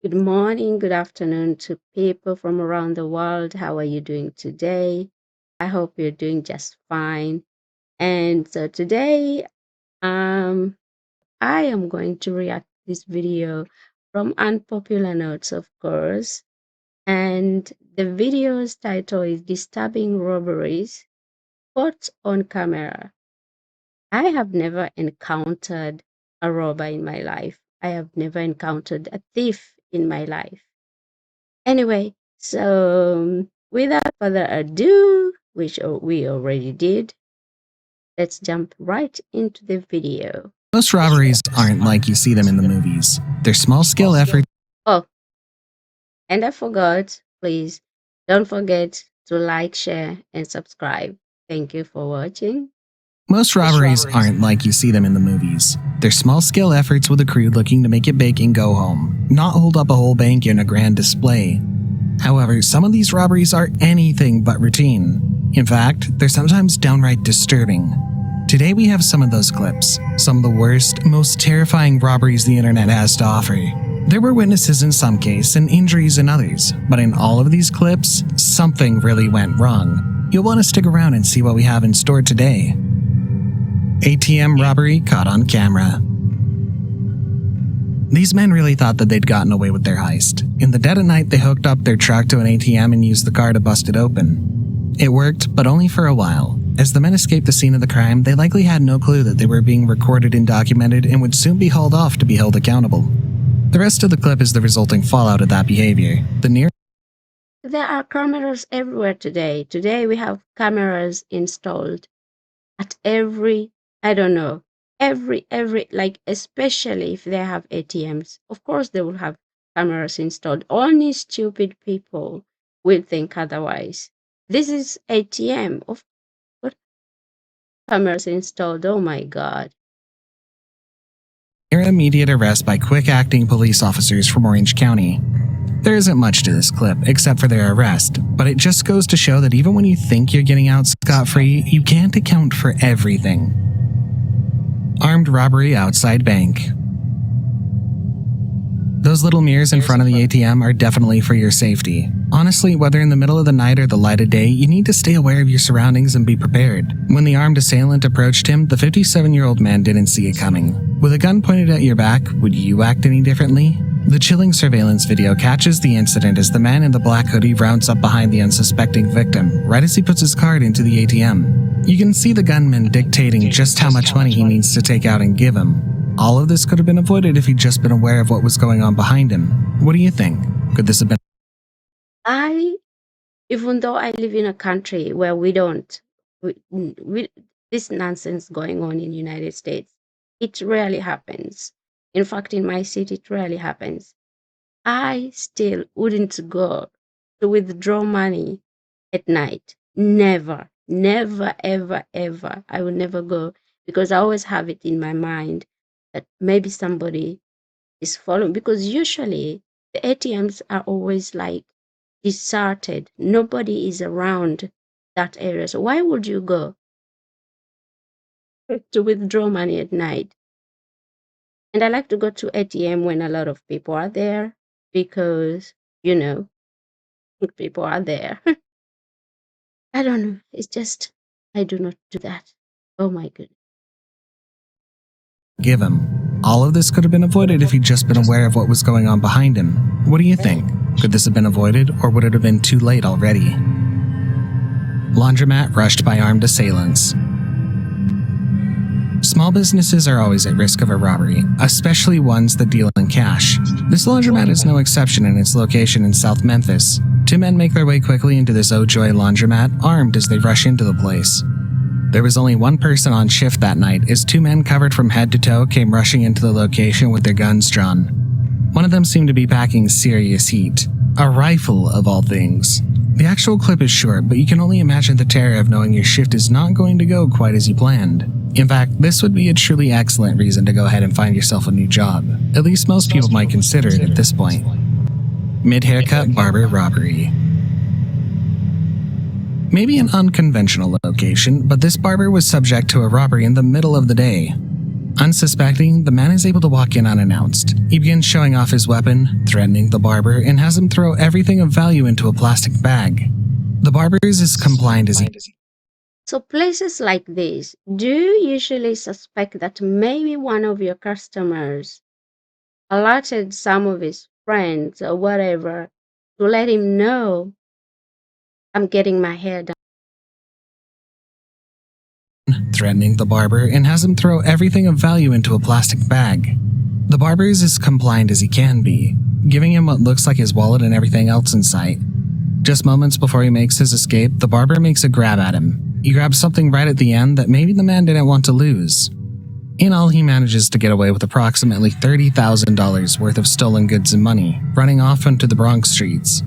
Good morning, good afternoon to people from around the world. How are you doing today? I hope you're doing just fine. And so today, I am going to react to this video from Unpopular Notes, of course. And the video's title is Disturbing Robberies Caught on Camera. I have never encountered a robber in my life. I have never encountered a thief in my life. Anyway, so without further ado, which we already did, let's jump right into the video. Most robberies aren't like you see them in the movies. They're small-scale efforts. Oh, and I forgot, please don't forget to like, share, and subscribe. Thank you for watching. Most robberies aren't like you see them in the movies. They're small-scale efforts with a crew looking to make it big and go home, not hold up a whole bank in a grand display. However, some of these robberies are anything but routine. In fact, they're sometimes downright disturbing. Today we have some of those clips, some of the worst, most terrifying robberies the internet has to offer. There were witnesses in some cases and injuries in others, but in all of these clips, something really went wrong. You'll want to stick around and see what we have in store today. ATM robbery caught on camera. These men really thought that they'd gotten away with their heist. In the dead of night, they hooked up their truck to an ATM and used the car to bust it open. It worked, but only for a while. As the men escaped the scene of the crime, they likely had no clue that they were being recorded and documented and would soon be hauled off to be held accountable. The rest of the clip is the resulting fallout of that behavior. There are cameras everywhere today. Today we have cameras installed at every, I don't know, every, like, especially if they have ATMs. Of course, they will have cameras installed. Only stupid people will think otherwise. This is ATM. Of what cameras installed? Oh my God. Near immediate arrest by quick-acting police officers from Orange County. There isn't much to this clip except for their arrest, but it just goes to show that even when you think you're getting out scot-free, you can't account for everything. Armed robbery outside bank. Those little mirrors in front of the ATM are definitely for your safety. Honestly, whether in the middle of the night or the light of day, you need to stay aware of your surroundings and be prepared. When the armed assailant approached him, the 57-year-old man didn't see it coming. With a gun pointed at your back, would you act any differently? The chilling surveillance video catches the incident as the man in the black hoodie rounds up behind the unsuspecting victim, right as he puts his card into the ATM. You can see the gunman dictating just how much money he needs to take out and give him. All of this could have been avoided if he'd just been aware of what was going on behind him. What do you think? Could this have been? Even though I live in a country where this nonsense going on in the United States, it rarely happens. In fact, in my city, it rarely happens. I still wouldn't go to withdraw money at night. Never, never, ever, ever. I will never go because I always have it in my mind that maybe somebody is following, because usually the ATMs are always like deserted. Nobody is around that area. So why would you go to withdraw money at night? And I like to go to ATM when a lot of people are there because, people are there. I don't know. It's just, I do not do that. Oh my goodness. Give him. All of this could have been avoided if he'd just been aware of what was going on behind him. What do you think? Could this have been avoided, or would it have been too late already? Laundromat rushed by armed assailants. Small businesses are always at risk of a robbery, especially ones that deal in cash. This laundromat is no exception in its location in South Memphis. Two men make their way quickly into this Oh Joy laundromat, armed as they rush into the place. There was only one person on shift that night as two men covered from head to toe came rushing into the location with their guns drawn. One of them seemed to be packing serious heat. A rifle, of all things. The actual clip is short, but you can only imagine the terror of knowing your shift is not going to go quite as you planned. In fact, this would be a truly excellent reason to go ahead and find yourself a new job. At least most people might consider it at this point. Mid-haircut barber robbery. Maybe an unconventional location, but this barber was subject to a robbery in the middle of the day. Unsuspecting, the man is able to walk in unannounced. He begins showing off his weapon, threatening the barber, and has him throw everything of value into a plastic bag. The barber is as compliant as he So places like this, do you usually suspect that maybe one of your customers alerted some of his friends or whatever to let him know I'm getting my hair done? threatening the barber and has him throw everything of value into a plastic bag. The barber is as compliant as he can be, giving him what looks like his wallet and everything else in sight. Just moments before he makes his escape, the barber makes a grab at him. He grabs something right at the end that maybe the man didn't want to lose. In all, he manages to get away with approximately $30,000 worth of stolen goods and money, running off onto the Bronx streets.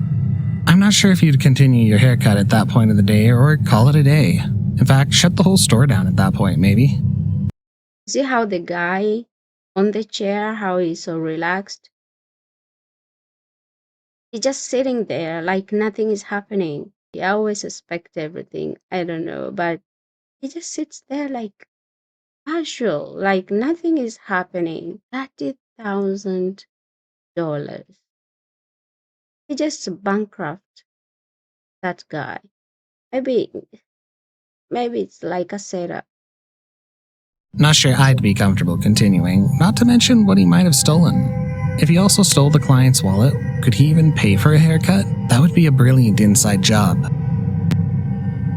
I'm not sure if you'd continue your haircut at that point of the day or call it a day. In fact, shut the whole store down at that point, maybe. See how the guy on the chair, how he's so relaxed? He's just sitting there like nothing is happening. He always suspects everything. I don't know, but he just sits there like casual, like nothing is happening. $30,000. He just bankrupt that guy. Maybe maybe it's like a setup. Not sure I'd be comfortable continuing, not to mention what he might have stolen. If he also stole the client's wallet, could he even pay for a haircut? That would be a brilliant inside job.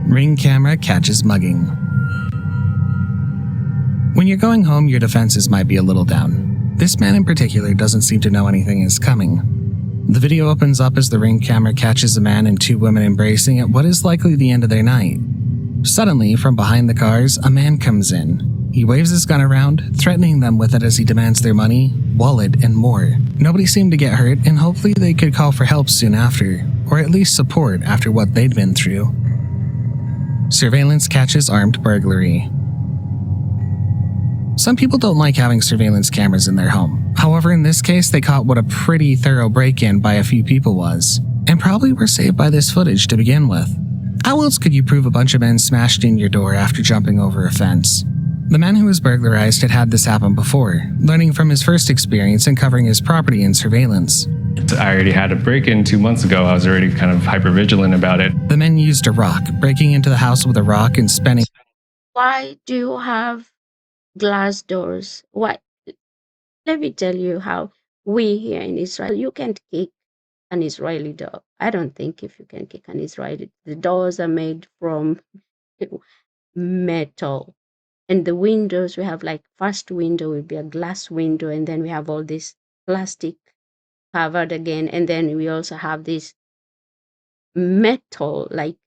Ring camera catches mugging. When you're going home, your defenses might be a little down. This man in particular doesn't seem to know anything is coming. The video opens up as the Ring camera catches a man and two women embracing at what is likely the end of their night. Suddenly, from behind the cars, a man comes in. He waves his gun around, threatening them with it as he demands their money, wallet, and more. Nobody seemed to get hurt, and hopefully they could call for help soon after, or at least support after what they'd been through. Surveillance catches armed burglary. Some people don't like having surveillance cameras in their home. However, in this case, they caught what a pretty thorough break-in by a few people was, and probably were saved by this footage to begin with. How else could you prove a bunch of men smashed in your door after jumping over a fence? The man who was burglarized had had this happen before, learning from his first experience and covering his property in surveillance. I already had a break-in 2 months ago. I was already kind of hyper-vigilant about it. The men used a rock, breaking into the house with a rock and spending. Why do you have glass doors? Why? Let me tell you how we here in Israel, you can't kick an Israeli door. I don't think if you can kick an Israeli, the doors are made from metal. And the windows, we have like first window will be a glass window, and then we have all this plastic covered again, and then we also have this metal, like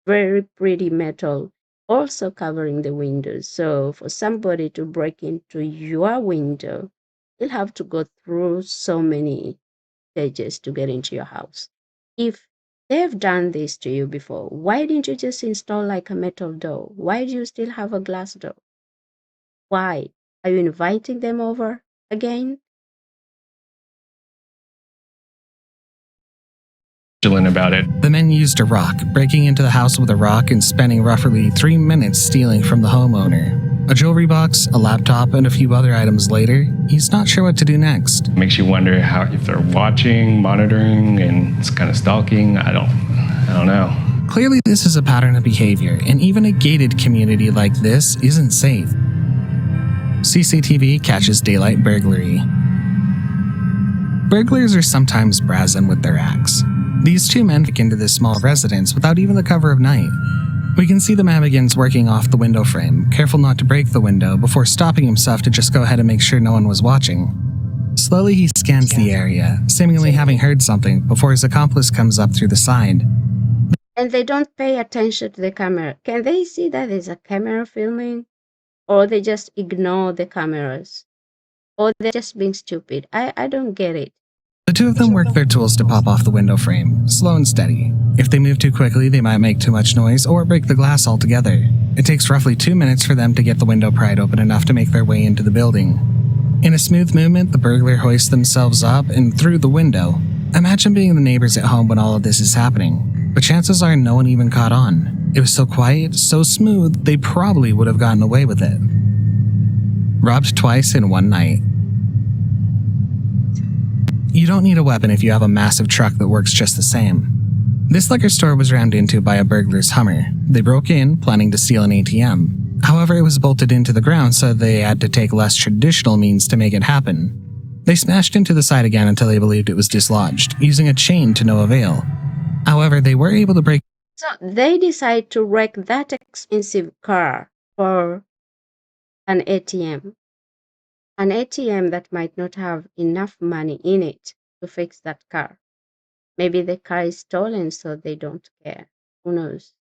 very pretty metal, also covering the windows. So for somebody to break into your window, you'll have to go through so many stages to get into your house. If they've done this to you before, why didn't you just install like a metal door? Why do you still have a glass door? Why? Are you inviting them over again? Vigilant about it. The men used a rock, breaking into the house with a rock and spending roughly 3 minutes stealing from the homeowner. A jewelry box, a laptop, and a few other items later, he's not sure what to do next. It makes you wonder how if they're watching, monitoring, and it's kind of stalking. I don't know. Clearly, this is a pattern of behavior, and even a gated community like this isn't safe. CCTV catches daylight burglary. Burglars are sometimes brazen with their acts. These two men break into this small residence without even the cover of night. We can see the man begins working off the window frame, careful not to break the window, before stopping himself to just go ahead and make sure no one was watching. Slowly he scans the area, seemingly having heard something, before his accomplice comes up through the side. And they don't pay attention to the camera. Can they see that there's a camera filming? Or they just ignore the cameras? Or they're just being stupid? I don't get it. The two of them work their tools to pop off the window frame, slow and steady. If they move too quickly, they might make too much noise or break the glass altogether. It takes roughly 2 minutes for them to get the window pried open enough to make their way into the building. In a smooth movement, the burglar hoists themselves up and through the window. Imagine being the neighbors at home when all of this is happening, but chances are no one even caught on. It was so quiet, so smooth, they probably would have gotten away with it. robbed twice in one night. You don't need a weapon if you have a massive truck that works just the same. This liquor store was rammed into by a burglar's Hummer. They broke in, planning to steal an ATM. However, it was bolted into the ground, so they had to take less traditional means to make it happen. They smashed into the side again until they believed it was dislodged, using a chain to no avail. However, they were able to break. So they decide to wreck that expensive car for an ATM. An ATM that might not have enough money in it to fix that car. Maybe the car is stolen, so they don't care. Who knows?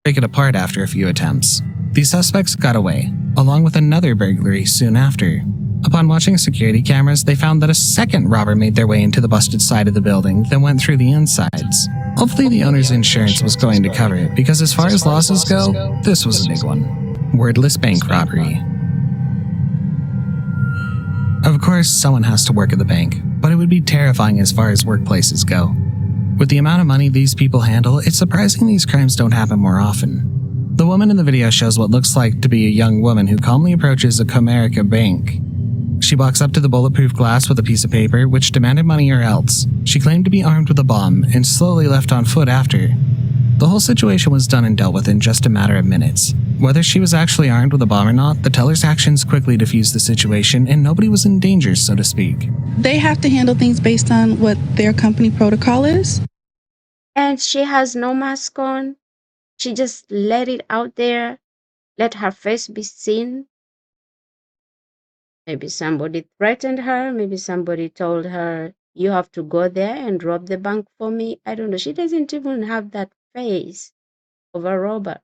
Break it apart after a few attempts. These suspects got away, along with another burglary soon after. Upon watching security cameras, they found that a second robber made their way into the busted side of the building, then went through the insides. Hopefully the owner's insurance was going to cover it, because as far as losses go, this was a big one. Wordless bank robbery. Of course, someone has to work at the bank, but it would be terrifying as far as workplaces go. With the amount of money these people handle, it's surprising these crimes don't happen more often. The woman in the video shows what looks like to be a young woman who calmly approaches a Comerica bank. She walks up to the bulletproof glass with a piece of paper, which demanded money or else. She claimed to be armed with a bomb and slowly left on foot after. The whole situation was done and dealt with in just a matter of minutes. Whether she was actually armed with a bomb or not, the teller's actions quickly diffused the situation and nobody was in danger, so to speak. They have to handle things based on what their company protocol is. And she has no mask on. She just let it out there, let her face be seen. Maybe somebody threatened her. Maybe somebody told her, you have to go there and rob the bank for me. I don't know. She doesn't even have that face of a robber.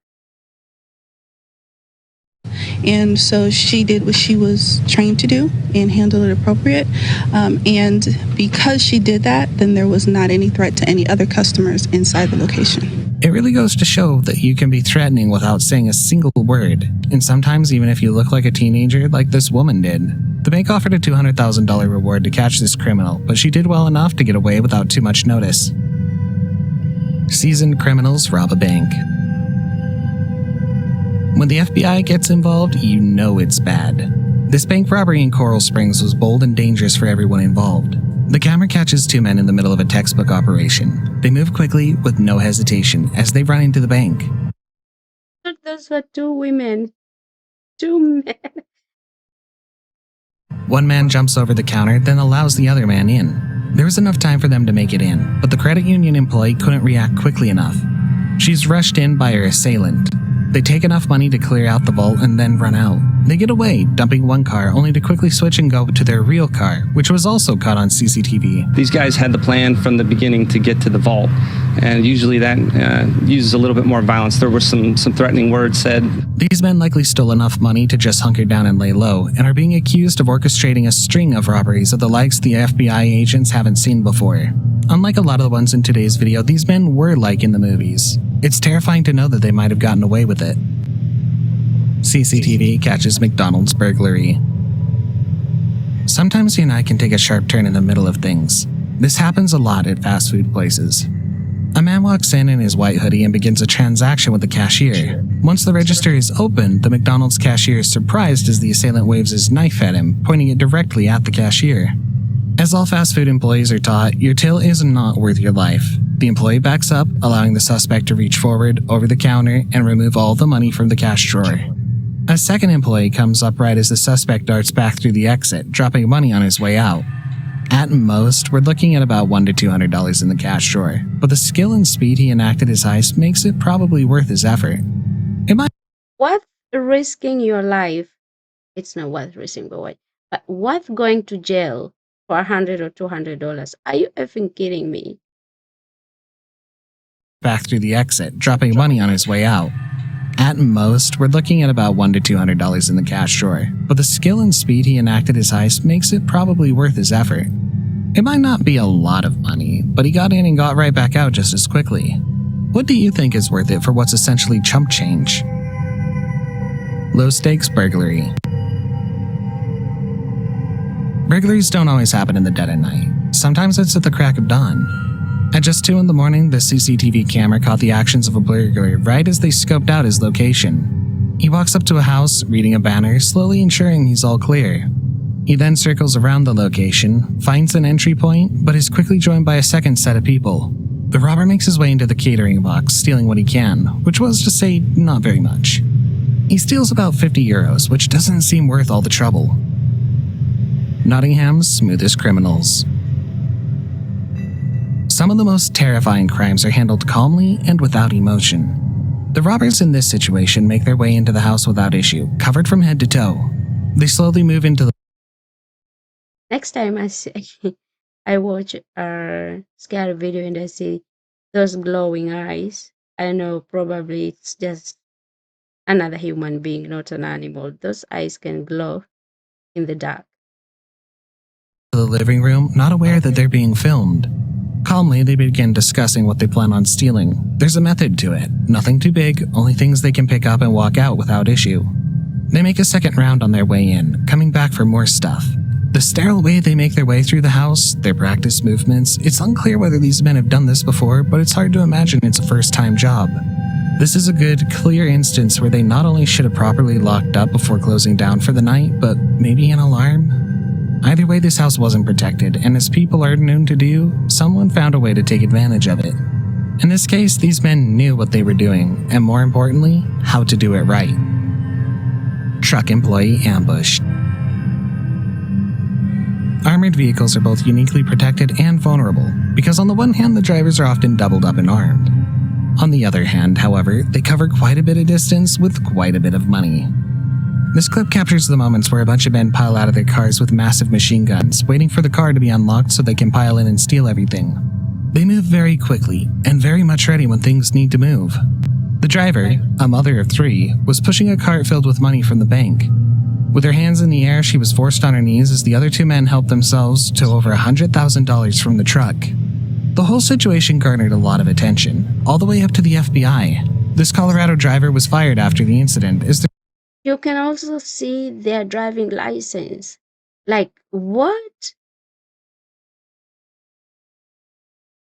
And so she did what she was trained to do and handled it appropriate. And because she did that, then there was not any threat to any other customers inside the location. It really goes to show that you can be threatening without saying a single word, and sometimes even if you look like a teenager like this woman did. The bank offered a $200,000 reward to catch this criminal, but she did well enough to get away without too much notice. Seasoned criminals rob a bank. When the FBI gets involved, you know it's bad. This bank robbery in Coral Springs was bold and dangerous for everyone involved. The camera catches two men in the middle of a textbook operation. They move quickly with no hesitation as they run into the bank. But those were two women. Two men. One man jumps over the counter, then allows the other man in. There was enough time for them to make it in, but the credit union employee couldn't react quickly enough. She's rushed in by her assailant. They take enough money to clear out the vault and then run out. They get away, dumping one car, only to quickly switch and go to their real car, which was also caught on CCTV. These guys had the plan from the beginning to get to the vault, and usually that uses a little bit more violence. There were some threatening words said. These men likely stole enough money to just hunker down and lay low, and are being accused of orchestrating a string of robberies of the likes the FBI agents haven't seen before. Unlike a lot of the ones in today's video, these men were like in the movies. It's terrifying to know that they might have gotten away with it. CCTV catches McDonald's burglary. Sometimes you and I can take a sharp turn in the middle of things. This happens a lot at fast food places. A man walks in his white hoodie and begins a transaction with the cashier. Once the register is open, the McDonald's cashier is surprised as the assailant waves his knife at him, pointing it directly at the cashier. As all fast food employees are taught, your till is not worth your life. The employee backs up, allowing the suspect to reach forward over the counter and remove all the money from the cash drawer. A second employee comes up right as the suspect darts back through the exit, dropping money on his way out. At most, we're looking at about $100 to $200 in the cash drawer, but the skill and speed he enacted his heist makes it probably worth his effort. Worth risking your life? It's not worth risking, but worth going to jail for $100 or $200? Are you effing kidding me? Back through the exit, dropping money on his way out. At most, we're looking at about $100 to $200 in the cash drawer, but the skill and speed he enacted his heist makes it probably worth his effort. It might not be a lot of money, but he got in and got right back out just as quickly. What do you think is worth it for what's essentially chump change? Low stakes burglary. Burglaries don't always happen in the dead of night. Sometimes it's at the crack of dawn. At just 2 in the morning, the CCTV camera caught the actions of a burglar right as they scoped out his location. He walks up to a house, reading a banner, slowly ensuring he's all clear. He then circles around the location, finds an entry point, but is quickly joined by a second set of people. The robber makes his way into the catering box, stealing what he can, which was to say, not very much. He steals about 50 euros, which doesn't seem worth all the trouble. Nottingham's smoothest criminals. Some of the most terrifying crimes are handled calmly and without emotion. The robbers in this situation make their way into the house without issue, covered from head to toe. They slowly move into the Next time I see, I watch a scary video and I see those glowing eyes, I know probably it's just another human being, not an animal. Those eyes can glow in the dark. living room, not aware that they're being filmed. Calmly, they begin discussing what they plan on stealing. There's a method to it. Nothing too big, only things they can pick up and walk out without issue. They make a second round on their way in, coming back for more stuff. The sterile way they make their way through the house, their practice movements, it's unclear whether these men have done this before, but it's hard to imagine it's a first-time job. This is a good, clear instance where they not only should have properly locked up before closing down for the night, but maybe an alarm? Either way, this house wasn't protected, and as people are known to do, someone found a way to take advantage of it. In this case, these men knew what they were doing, and more importantly, how to do it right. Truck employee ambushed. Armored vehicles are both uniquely protected and vulnerable, because on the one hand, the drivers are often doubled up and armed. On the other hand, however, they cover quite a bit of distance with quite a bit of money. This clip captures the moments where a bunch of men pile out of their cars with massive machine guns, waiting for the car to be unlocked so they can pile in and steal everything. They move very quickly, and very much ready when things need to move. The driver, a mother of 3, was pushing a cart filled with money from the bank. With her hands in the air, she was forced on her knees as the other 2 men helped themselves to over $100,000 from the truck. The whole situation garnered a lot of attention, all the way up to the FBI. This Colorado driver was fired after the incident as You can also see their driving license. Like, what?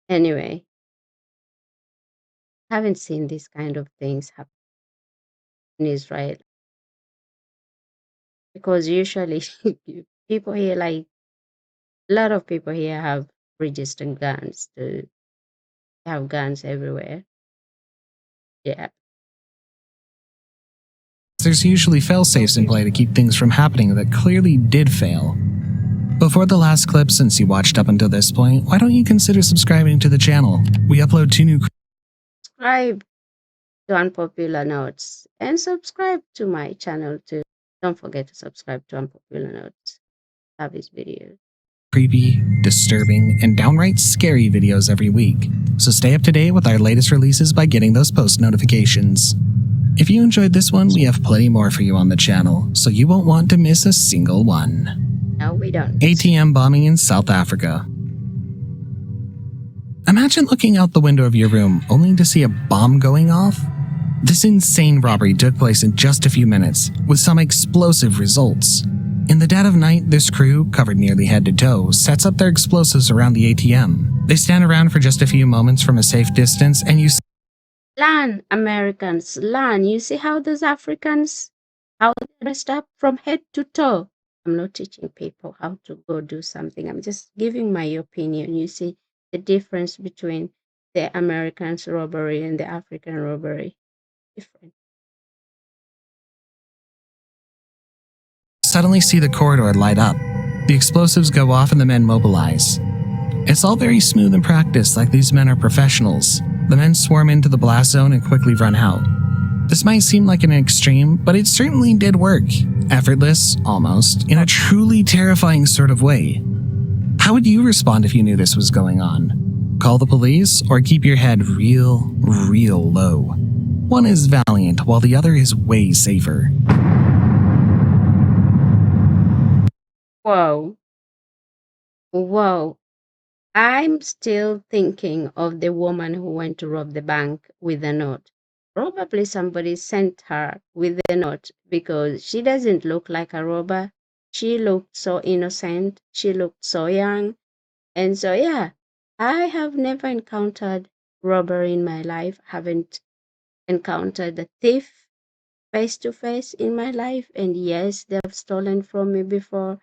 Anyway, haven't seen these kind of things happen in Israel because usually people here, like a lot of people here, have registered guns. To have guns everywhere. Yeah. there's usually fail-safes in play to keep things from happening that clearly did fail. Before the last clip, since you watched up until this point, why don't you consider subscribing to the channel? We upload 2 new Subscribe to Unpopular Notes and subscribe to my channel too. Don't forget to subscribe to Unpopular Notes. Have his videos. creepy, disturbing, and downright scary videos every week, so stay up to date with our latest releases by getting those post notifications. If you enjoyed this one, we have plenty more for you on the channel, so you won't want to miss a single one. No, we don't. ATM bombing in South Africa. Imagine looking out the window of your room only to see a bomb going off. This insane robbery took place in just a few minutes, with some explosive results. In the dead of night, this crew, covered nearly head to toe, sets up their explosives around the ATM. They stand around for just a few moments from a safe distance, and you Learn, Americans, learn. You see how those Africans, how they're dressed up from head to toe. I'm not teaching people how to go do something. I'm just giving my opinion. You see the difference between the Americans' robbery and the African robbery. Different. suddenly see the corridor light up. The explosives go off and the men mobilize. It's all very smooth and practiced, like these men are professionals. The men swarm into the blast zone and quickly run out. This might seem like an extreme, but it certainly did work. Effortless, almost, in a truly terrifying sort of way. How would you respond if you knew this was going on? Call the police or keep your head real low? One is valiant while the other is way safer. Whoa. Whoa. I'm still thinking of the woman who went to rob the bank with a note. Probably somebody sent her with the note because she doesn't look like a robber. She looked so innocent. She looked so young. And so, yeah, I have never encountered robbery in my life. Haven't encountered a thief. face to face in my life. And yes, they've stolen from me before.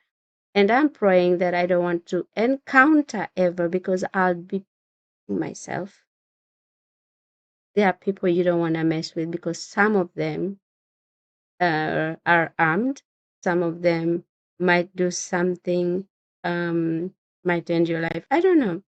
And I'm praying that I don't want to encounter ever, because I'll be myself. There are people you don't want to mess with, because some of them are armed. Some of them might do something, might end your life. I don't know.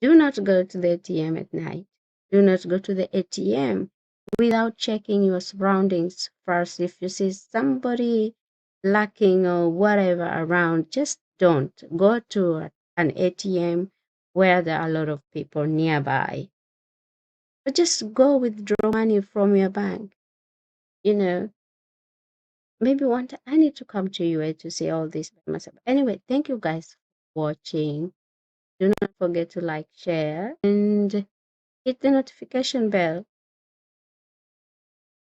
Do not go to the ATM at night. Do not go to the ATM without checking your surroundings first. If you see somebody lacking or whatever around, just don't go to an ATM where there are a lot of people nearby. But just go withdraw money from your bank. You know, maybe one time I need to come to you to say all this by myself. Anyway, thank you guys for watching. Do not forget to like, share, and hit the notification bell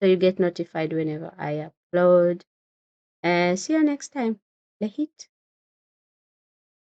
so you get notified whenever I upload. And see you next time. The hit.